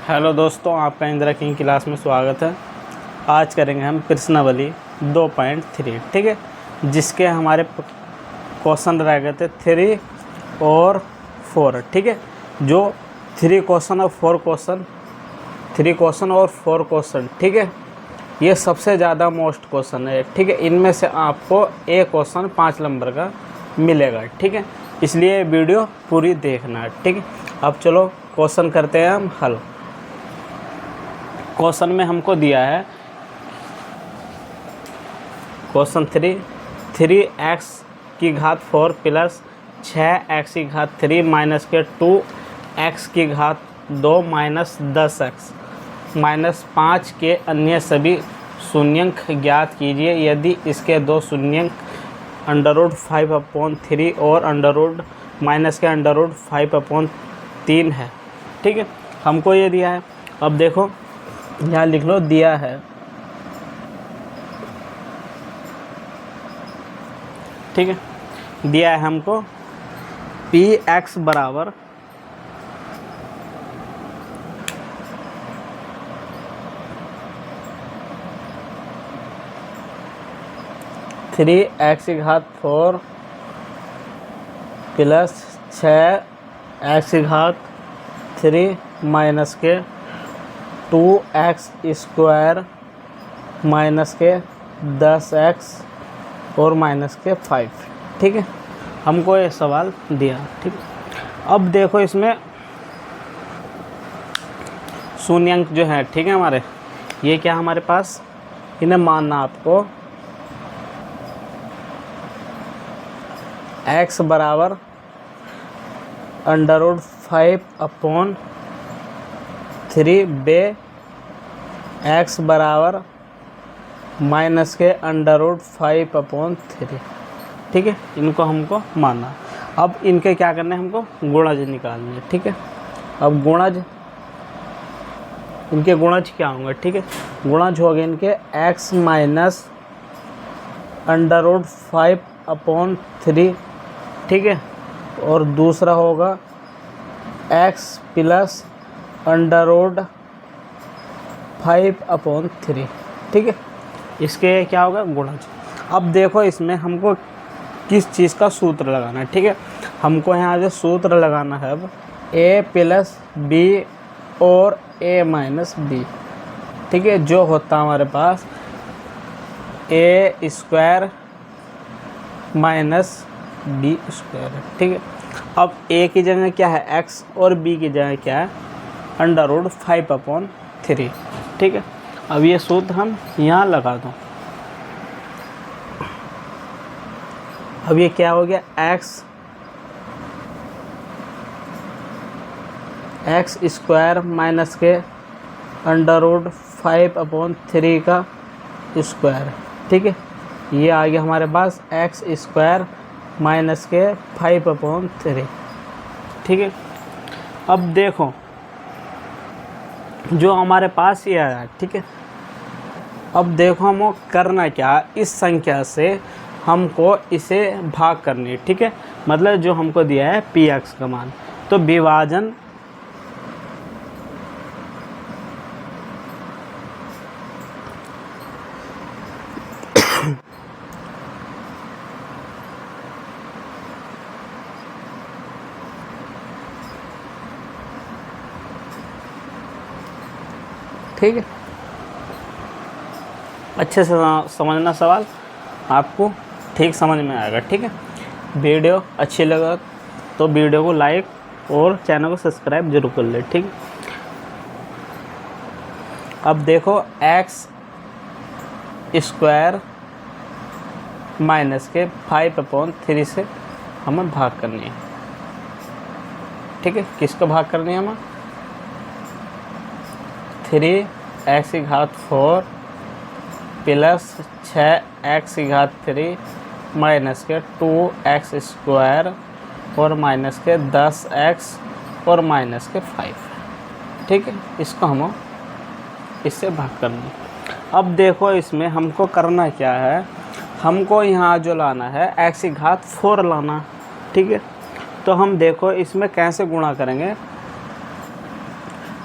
Hello दोस्तों, आपका Indira king class में स्वागत है। आज करेंगे हम प्रश्नावली 2.3, ठीक है, जिसके हमारे क्वेश्चन रह गए थे 3 और 4, ठीक है। जो 3 क्वेश्चन और 4 क्वेश्चन, 3 क्वेश्चन और 4 क्वेश्चन, ठीक है, ये सबसे ज़्यादा मोस्ट क्वेश्चन है, ठीक है। इनमें से आपको एक क्वेश्चन 5 नंबर का मिलेगा, ठीक है। इसलिए वीडियो पूरी देखना है, ठीक है। अब चलो क्वेश्चन करते हैं हम हल। क्वेश्चन में हमको दिया है क्वेश्चन 3x की घात 4 प्लस 6x की घात 3 माइनस के 2x की घात 2 माइनस 10x माइनस 5 के अन्य सभी शून्यंक ज्ञात कीजिए यदि इसके दो शून्यंक √5/3 और √-5/3 है, ठीक है। हमको ये दिया है। अब देखो यहाँ लिख लो, दिया है, ठीक है। दिया है हमको px बराबर 3x की घात 4 प्लस 6x की घात 3 माइनस के 2x स्क्वायर माइनस के 10x और माइनस के 5, ठीक है। हमको ये सवाल दिया, ठीक है। अब देखो इसमें शून्यंक जो है, ठीक है, हमारे ये क्या हमारे पास, इन्हें मानना आपको x बराबर √5/3 बे x बराबर माइनस के √5/3, ठीक है। इनको हमको मानना। अब इनके क्या करने हैं, हमको गुणज निकालने हैं, ठीक है। अब गुणज, इनके गुणज क्या होंगे, ठीक है। गुणज हो गए इनके x माइनस √5/3, ठीक है, और दूसरा होगा x प्लस √5/3, ठीक है। इसके क्या होगा, गुणज। अब देखो इसमें हमको किस चीज़ का सूत्र लगाना है, ठीक है। हमको यहाँ जो सूत्र लगाना है अब a प्लस बी और a माइनस बी, ठीक है, जो होता है हमारे पास a square minus b square है, ठीक है। अब a की जगह क्या है, x, और b की जगह क्या है, √5/3, ठीक है। अब ये सूत्र हम यहाँ लगा दूँ। अब ये क्या हो गया, x स्क्वायर माइनस के √5/3 का स्क्वायर, ठीक है। ये आ गया हमारे पास x स्क्वायर माइनस के 5/3, ठीक है। अब देखो जो हमारे पास ये आया, ठीक है। अब देखो हमको करना क्या, इस संख्या से हमको इसे भाग करनी है, ठीक है। मतलब जो हमको दिया है px का मान, तो विभाजन ठीक है। अच्छे से समझना सवाल, आपको ठीक समझ में आएगा, ठीक है। वीडियो अच्छी लगा तो वीडियो को लाइक और चैनल को सब्सक्राइब जरूर कर ले, ठीक है। अब देखो x स्क्वायर माइनस के 5/3 से हमें भाग करनी है, ठीक है। किसको भाग करनी है हमें, 3x की घात 4 प्लस 6x की घात 3 माइनस के 2x स्क्वायर और माइनस के 10x और माइनस के 5, ठीक है। इसको हम इससे भाग करना है। अब देखो इसमें हमको करना क्या है, हमको यहाँ जो लाना है x की घात 4 लाना, ठीक है। तो हम देखो इसमें कैसे गुणा करेंगे,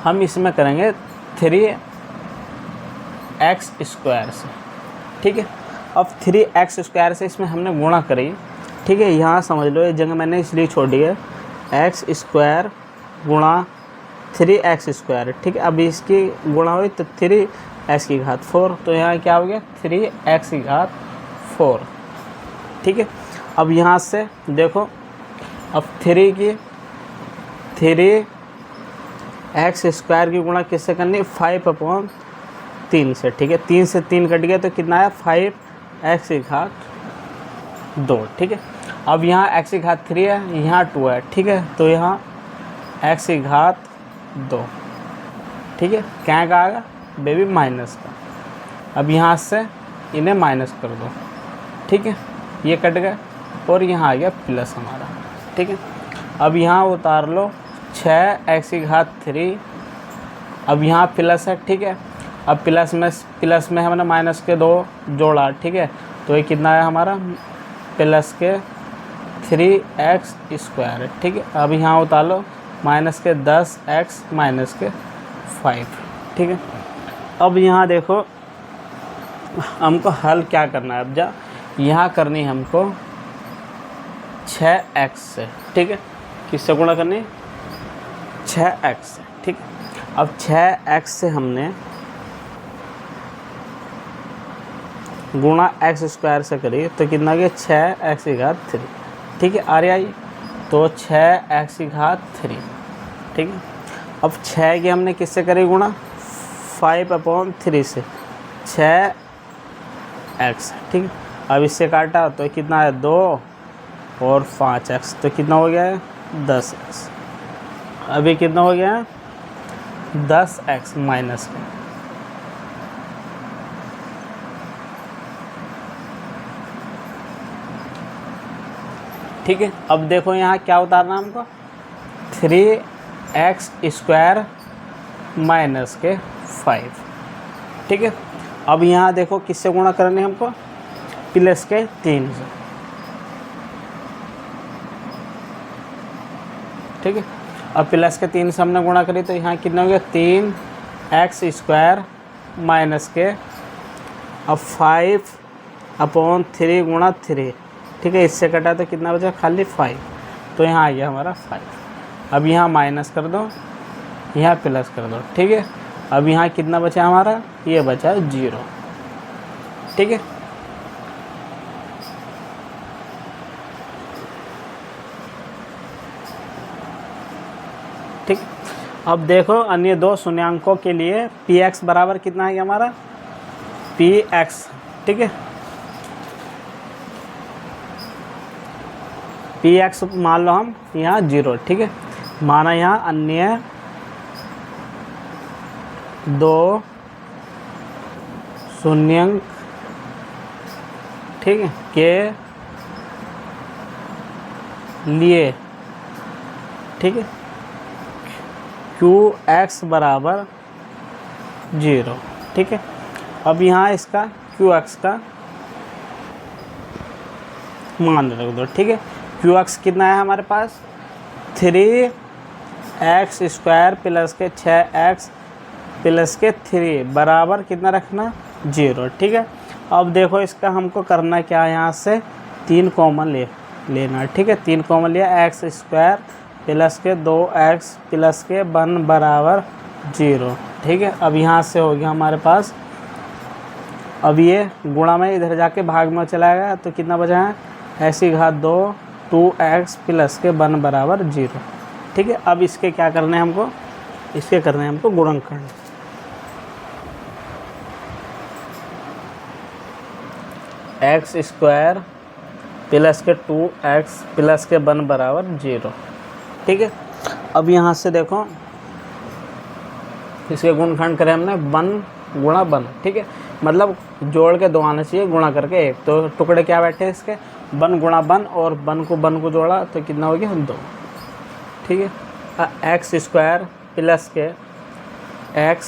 हम इसमें करेंगे 3x² से, ठीक है। अब 3x² से इसमें हमने गुणा करी, ठीक है। यहाँ समझ लो ये जगह मैंने इसलिए छोड़ी है, x² गुणा 3x², ठीक है। अब इसकी गुणा हुई तो 3x⁴, तो यहाँ क्या हो गया 3x⁴, ठीक है। अब यहाँ से देखो, अब 3x² की गुणा किससे करनी, 5/3 से, ठीक है। 3 से 3 कट गया तो कितना है 5x⁴, ठीक है। अब यहाँ x⁴ है, यहाँ 2 है, ठीक है। तो यहाँ x⁴, ठीक है। क्या का आएगा बेबी, माइनस का। अब यहाँ से इन्हें माइनस कर दो, ठीक है। ये कट गए और यहाँ आ गया प्लस हमारा, ठीक है। अब यहाँ उतार लो 6x⁴, अब यहाँ प्लस है, ठीक है। अब प्लस में हमने माइनस के 2 जोड़ा, ठीक है। तो ये कितना है हमारा प्लस के 3x², ठीक है। अब यहाँ उतार लो माइनस के 10x माइनस के 5, ठीक है। अब यहाँ देखो हमको हल क्या करना है, अब यहाँ करनी है हमको 6x से, ठीक है। किससे गुणा करनी, 6x से, ठीक है। अब 6x से हमने गुणा x² से करी तो कितना गया 6x⁴, ठीक है। आई तो 6x⁴, ठीक है। अब 6 की हमने किससे करी गुणा, 5/3 से, 6x, ठीक है। अब इससे काटा तो कितना है 2 और 5x, तो कितना हो गया है 10x। अभी कितना हो गया है 10x माइनस का, ठीक है। अब देखो यहाँ क्या उतारना हमको, 3x² माइनस के 5, ठीक है। अब यहाँ देखो किससे गुणा करनी है हमको, प्लस के 3 से, ठीक है। अब प्लस के 3 से हमने गुणा करी तो यहाँ कितना हो गया 3x² माइनस के, अब 5/3 गुणा 3, ठीक है। इससे कटा तो कितना बचा खाली 5, तो यहाँ आ गया हमारा 5। अब यहाँ माइनस कर दो, यहाँ प्लस कर दो, ठीक है। अब यहाँ कितना बचा हमारा, ये बचा 0, ठीक है। ठीक, अब देखो अन्य दो शून्यांकों के लिए px बराबर कितना है हमारा, px, ठीक है। px मान लो हम यहाँ 0, ठीक है। माना यहाँ अन्य दो शून्यांक, ठीक है, के लिए, ठीक है, qx बराबर 0, ठीक है। अब यहाँ इसका qx का मान रख दो, ठीक है। qx कितना है हमारे पास 3x² प्लस के 6x प्लस के 3 बराबर कितना रखना 0, ठीक है। अब देखो इसका हमको करना क्या है, यहाँ से 3 कॉमन लेना, ठीक है। 3 कॉमन लिया, x² प्लस के 2x प्लस के 1 बराबर 0, ठीक है। अब यहाँ से हो गया हमारे पास, अब ये गुणा में इधर जाके भाग में चला गया तो कितना बचा है x⁴ 2x प्लस के 1 बराबर 0, ठीक है। अब इसके क्या करने हैं हमको, इसके करने हैं हमको गुणनखंड। x² प्लस के 2x प्लस के 1 बराबर 0, ठीक है। अब यहाँ से देखो इसके गुणनखंड करें हमने 1 गुणा 1, ठीक है। मतलब जोड़ के 2 आना चाहिए, गुणा करके 1, तो टुकड़े क्या बैठे इसके 1 गुणा 1 और 1 को जोड़ा तो कितना हो गया 2, ठीक है। x² प्लस के x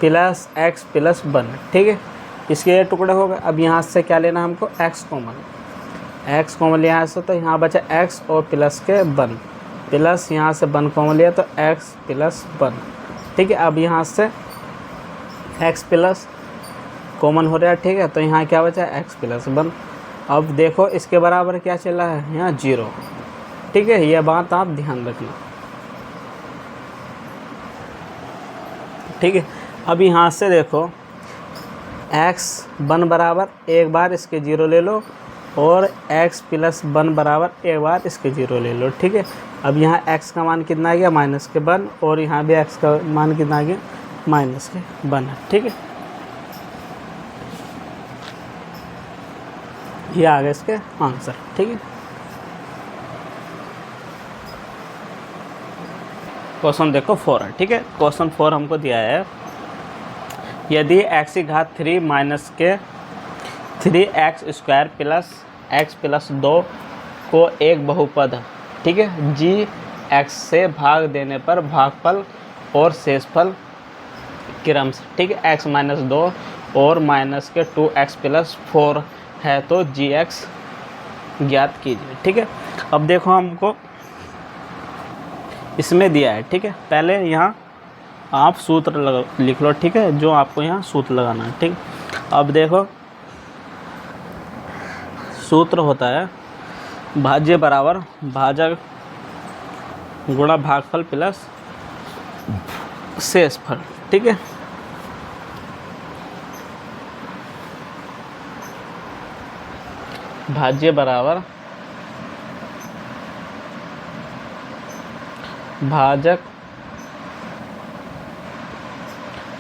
प्लस x प्लस 1, ठीक है। इसके ये टुकड़े हो गए। अब यहाँ से क्या लेना हमको x कॉमन लिया है, तो यहाँ बचा x और प्लस के 1, प्लस यहाँ से 1 कॉमन लिया तो x प्लस 1, ठीक है। अब यहाँ से x प्लस कॉमन हो रहा है, ठीक है। तो यहाँ क्या बचा x प्लस 1। अब देखो इसके बराबर क्या चला है यहाँ 0, ठीक है। यह बात आप ध्यान रखना, ठीक है। अब यहाँ से देखो x 1 बराबर एक बार इसके 0 ले लो और x प्लस 1 बराबर एक बार इसके 0 ले लो, ठीक है। अब यहाँ x का मान कितना आ गया -1 और यहाँ भी x का मान कितना आ गया -1 है, ठीक है। ये आ गए इसके आंसर, ठीक है। क्वेश्चन देखो 4 है, ठीक है। क्वेश्चन 4 हमको दिया है, यदि x की घात 3 माइनस के 3x² प्लस x प्लस 2 को एक बहुपद, ठीक है, g x से भाग देने पर भागफल और शेषफल क्रम से, ठीक है, x माइनस 2 और माइनस के 2x प्लस 4 है तो gx ज्ञात कीजिए, ठीक है। अब देखो हमको इसमें दिया है, ठीक है। पहले यहाँ आप सूत्र लिख लो, ठीक है, जो आपको यहाँ सूत्र लगाना है, ठीक। अब देखो सूत्र होता है भाज्य बराबर भाजक गुणा भागफल प्लस शेषफल, ठीक है। भाज्य बराबर भाजक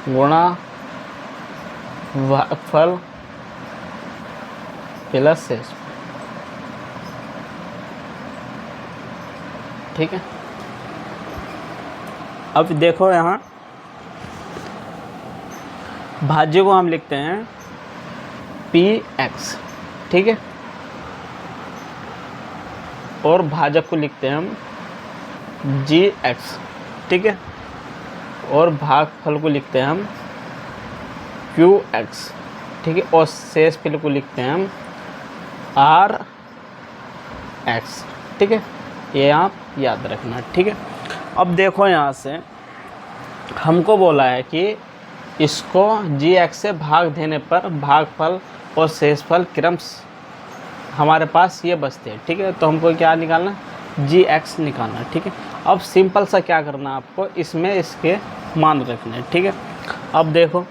गुणा भागफल प्लस शेषफल, ठीक है। अब देखो यहाँ भाज्य को हम लिखते हैं px, ठीक है, और भाजक को लिखते हैं हम gx, ठीक है, और भागफल को लिखते हैं हम qx, ठीक है, और शेषफल को लिखते हैं हम rx, ठीक है। ये आप याद रखना, ठीक है। अब देखो यहाँ से हमको बोला है कि इसको gx से भाग देने पर भागफल और शेषफल क्रम हमारे पास ये बचते हैं, ठीक है। तो हमको क्या निकालना, gx निकालना, ठीक है। अब सिंपल सा क्या करना आपको, इसमें इसके मान रखने, ठीक है। अब देखो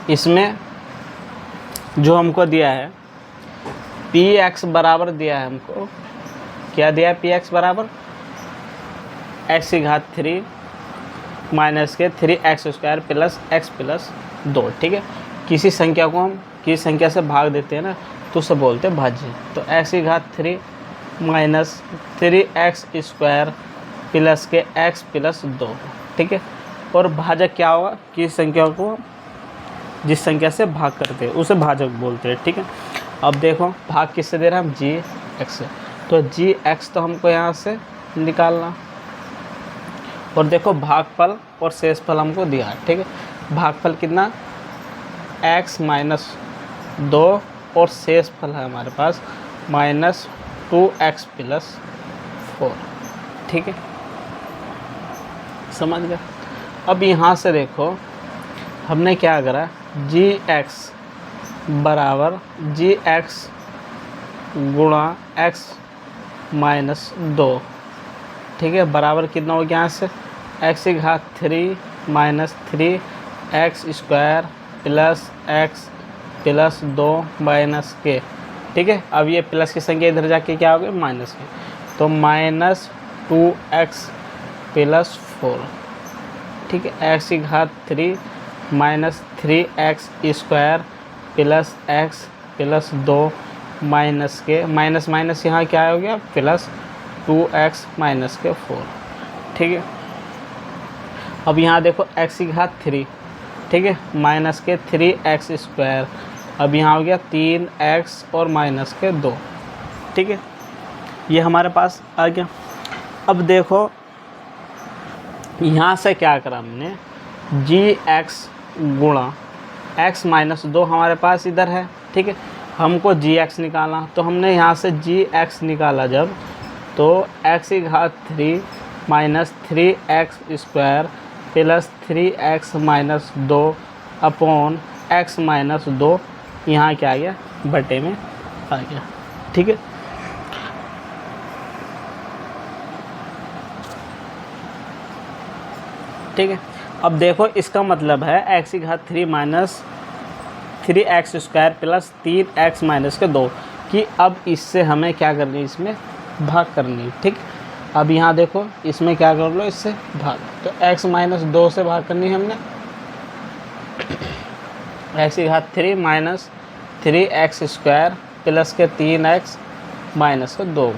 इसमें जो हमको दिया है px बराबर दिया है, हमको क्या दिया है, px बराबर x की घात 3 माइनस के 3x² प्लस x प्लस 2, ठीक है। किसी संख्या को हम किसी संख्या से भाग देते हैं ना तो उसे बोलते हैं भाज्य। तो x की घात 3 माइनस 3x² प्लस के x प्लस 2, ठीक है। और भाजक क्या होगा, किसी संख्या को जिस संख्या से भाग करते हैं उसे भाजक बोलते हैं, ठीक है। अब देखो भाग किससे दे रहे हैं हम, gx से, तो gx तो हमको यहाँ से निकालना, और देखो भागफल और शेषफल हमको दिया है, ठीक है। भागफल कितना x माइनस 2 और शेषफल है हमारे पास माइनस 2x प्लस 4, ठीक है, समझ गए। अब यहाँ से देखो हमने क्या करा, gx बराबर gx गुणा x माइनस 2, ठीक है, बराबर कितना हो गया यहाँ से x की घात 3 minus 3x² plus x plus 2 minus के, ठीक है। अब ये प्लस की संख्या इधर जाके क्या हो गया माइनस की, तो माइनस 2x प्लस 4, ठीक है, x की घात 3 minus 3x² plus x plus 2 minus के, माइनस माइनस यहाँ क्या हो गया प्लस 2x माइनस के 4, ठीक है। अब यहाँ देखो x की घात 3, ठीक है, माइनस के 3x², अब यहाँ हो गया 3x और माइनस के 2, ठीक है, ये हमारे पास आ गया। अब देखो यहाँ से क्या करा हमने, gx गुणा x माइनस 2 हमारे पास इधर है, ठीक है, हमको जी एक्स निकालना, तो हमने यहाँ से जी एक्स निकाला जब, तो एक्स की घात 3 minus 3x² plus 3x-2 upon x minus 2, यहाँ क्या आ गया, बटे में आ गया। ठीक है, ठीक है। अब देखो इसका मतलब है x की घात 3 minus 3x² plus 3x minus के 2 कि अब इससे हमें क्या करनी है, इसमें भाग करनी है। ठीक, अब यहाँ देखो इसमें क्या कर लो, इससे भाग, तो x माइनस 2 से भाग करनी है हमने, x की घात 3 माइनस 3x² प्लस के 3x माइनस के 2।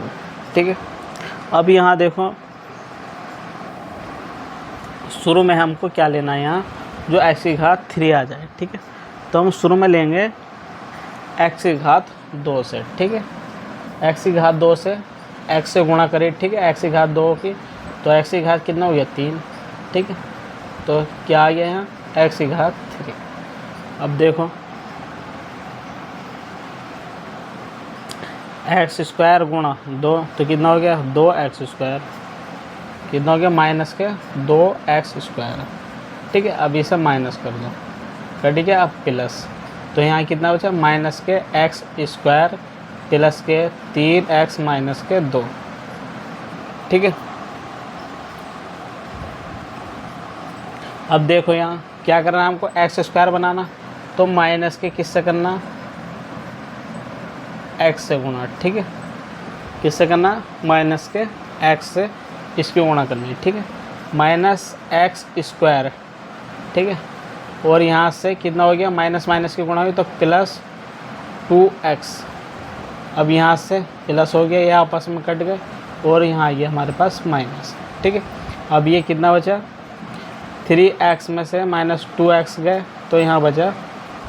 ठीक है, अब यहाँ देखो शुरू में हमको क्या लेना है, यहाँ जो x की घात 3 आ जाए। ठीक है, तो हम शुरू में लेंगे x की घात 2 से। ठीक है, x की घात 2 से x से गुणा करें। ठीक है, x की घात 2 की, तो x की घात कितना हो गया, 3। ठीक है, तो क्या आ गया यहाँ, x की घात 3। अब देखो x² गुणा 2, तो कितना हो गया, 2x², कितना हो गया, माइनस के 2x²। ठीक है, अब इसे माइनस कर दो, कट गया। अब प्लस, तो यहाँ कितना बचा, माइनस के x² प्लस के 3x माइनस के 2। ठीक है, अब देखो यहाँ क्या करना है हमको, x² बनाना, तो माइनस के किससे करना, x से गुणा। ठीक है, किससे करना, माइनस के x से इसकी गुणा करनी है। ठीक है, माइनस x²। ठीक है, और यहाँ से कितना हो गया, माइनस माइनस की गुणा हुई तो प्लस 2x। अब यहाँ से प्लस हो गया, ये आपस में कट गए, और यहाँ ये हमारे पास माइनस। ठीक है, अब ये कितना बचा, 3x में से माइनस 2x गए, तो यहाँ बचा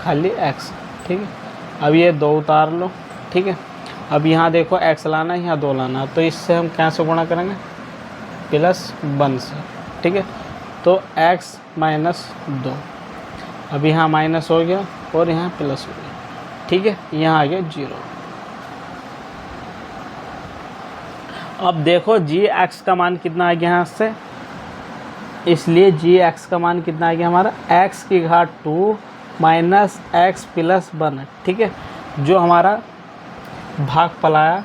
खाली x। ठीक है, अब ये 2 उतार लो। ठीक है, अब यहाँ देखो x लाना है, यहाँ 2 लाना है, तो इससे हम कैसे गुणा करेंगे, प्लस 1 से। ठीक है, तो x माइनस 2, अब यहाँ माइनस हो गया और यहाँ प्लस हो गया। ठीक है, यहाँ आ गया 0। अब देखो जी एक्स का मान कितना आ गया यहाँ से, इसलिए जी एक्स का मान कितना आ गया हमारा, x की घात 2 माइनस x प्लस 1। ठीक है, जो हमारा भाग पलाया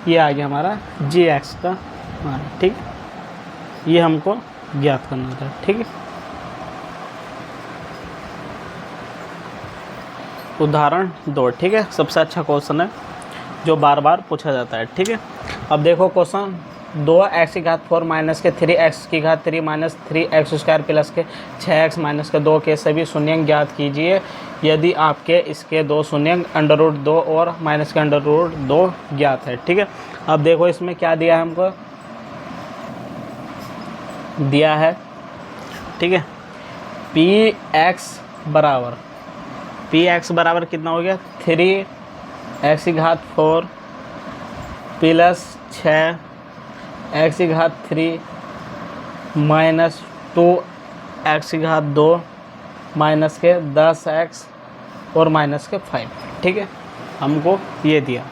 ये आ गया हमारा जी एक्स का मान। ठीक है, ये हमको ज्ञात करना था। ठीक है, उदाहरण 2। ठीक है, सबसे अच्छा क्वेश्चन है जो बार बार पूछा जाता है। ठीक है, अब देखो क्वेश्चन 2x की घात 4 माइनस के 3x की घात 3 माइनस 3x² प्लस के 6x माइनस के 2 के सभी शून्यंक ज्ञात कीजिए यदि आपके इसके 2 शून्यंक √2 और माइनस के √2 ज्ञात है। ठीक है, अब देखो इसमें क्या दिया है हमको, दिया है। ठीक है, px बराबर कितना हो गया, 3x की घात 4 प्लस 6x की घात 3 माइनस 2x की घात 2 माइनस के 10x और माइनस के 5। ठीक है, हमको ये दिया।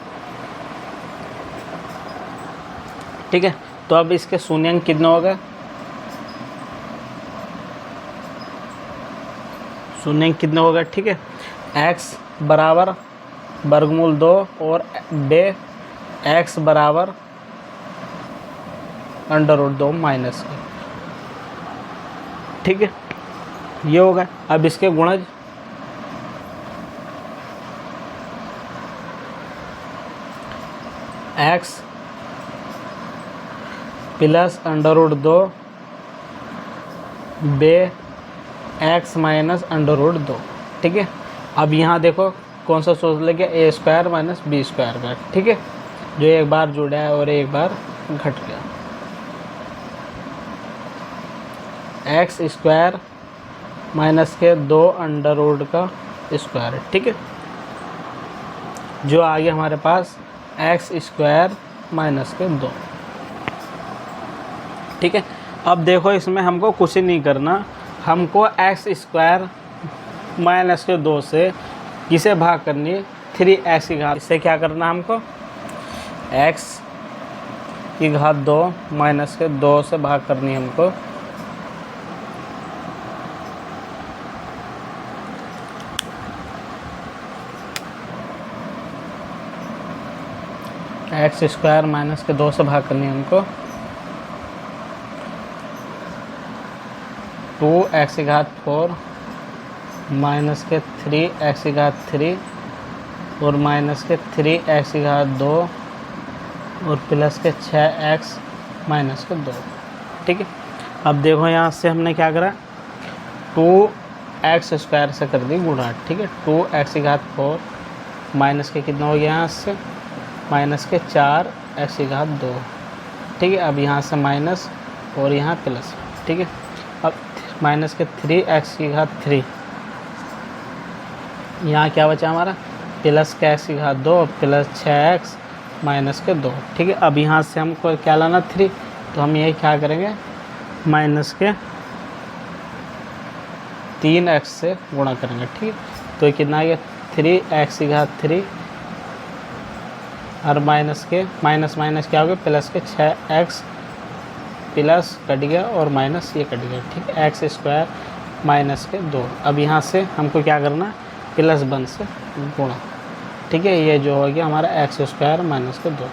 ठीक है, तो अब इसके शून्यंक कितने हो गए, शून्यंक कितने हो गए। ठीक है, x बराबर वर्गमूल 2 और x बराबर √2 माइनस के। ठीक है, ये होगा। अब इसके गुणज x प्लस √2 x माइनस √2। ठीक है, अब यहाँ देखो कौन सा सोच लगे, a² माइनस b² का। ठीक है, जो एक बार जुड़ा है और एक बार घट गया, x² माइनस के 2 √ का स्क्वायर। ठीक है, जो आ गया हमारे पास x² माइनस के 2। ठीक है, अब देखो इसमें हमको कुछ ही नहीं करना, हमको x² माइनस के 2 से किसे भाग करनी है, 3x की घात, इससे क्या करना है हमको, x की घात 2 माइनस के 2 से भाग करनी है हमको। एक्स स्क्वायर माइनस के 2 से भाग करनी है हमको। 2x की घात 4 माइनस के 3x की घात 3 और माइनस के 3x की घात 2 और प्लस के 6x माइनस के 2। ठीक है, अब देखो यहाँ से हमने क्या करा, 2x स्क्वायर से कर दी गुणा। ठीक है, 2x की घात 4 माइनस के कितना हो गया यहाँ से, माइनस के 4x की घात 2। ठीक है, अब यहाँ से माइनस और यहाँ प्लस। ठीक है, अब माइनस के 3x की घात 3, यहाँ क्या बचा हमारा, प्लस के x की घात 2 और प्लस 6x माइनस के 2। ठीक है, अब यहाँ से हमको क्या लाना 3, तो हम ये क्या करेंगे, माइनस के 3x से गुणा करेंगे। ठीक है, तो ये कितना आ गया, 3x की घात 3 और माइनस के माइनस माइनस क्या हो गया, प्लस के 6x प्लस कट गया और माइनस ये कट गया। ठीक है, एक्स स्क्वायर माइनस के 2। अब यहाँ से हमको क्या करना, प्लस 1 से गुणा। ठीक है, ये जो हो गया हमारा एक्स स्क्वायर माइनस के 2।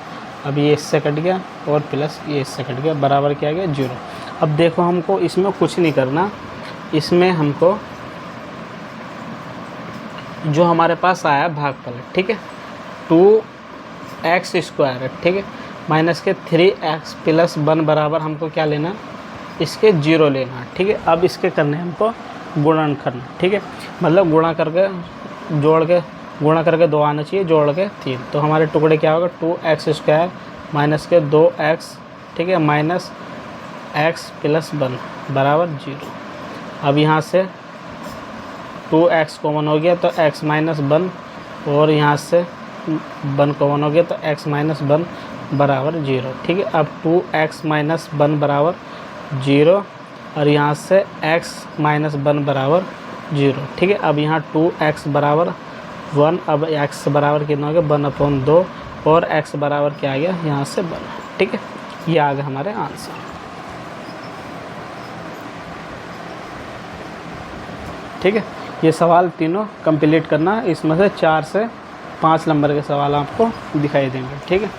अब ये इससे कट गया और प्लस ये इससे कट गया, बराबर क्या गया 0। अब देखो हमको इसमें कुछ नहीं करना, इसमें हमको जो हमारे पास आया भागफल। ठीक है, 2x स्क्वायर है। ठीक है, माइनस के 3x प्लस 1 बराबर हमको क्या लेना, इसके 0 लेना। ठीक है, अब इसके करने हमको गुणन करना। ठीक है, मतलब गुणा करके जोड़ के, गुणा करके 2 आना चाहिए, जोड़ के 3। तो हमारे टुकड़े क्या होगा, 2x स्क्वायर माइनस के 2x। ठीक है, माइनस x प्लस 1 बराबर 0। अब यहाँ से 2x कॉमन हो गया तो x माइनस 1 और यहाँ से 1 कॉमन हो गया तो x माइनस 1 बराबर 0। ठीक है, अब 2x माइनस 1 बराबर 0 और यहाँ से x माइनस 1 बराबर 0। ठीक है, अब यहाँ 2x बराबर 1, अब x बराबर कितना हो गया 1/2 और x बराबर क्या आ गया यहाँ से 1। ठीक है, ये आ गया हमारे आंसर। ठीक है, ये सवाल तीनों कंप्लीट करना, इसमें से 4 से 5 नंबर के सवाल आपको दिखाई देंगे। ठीक है।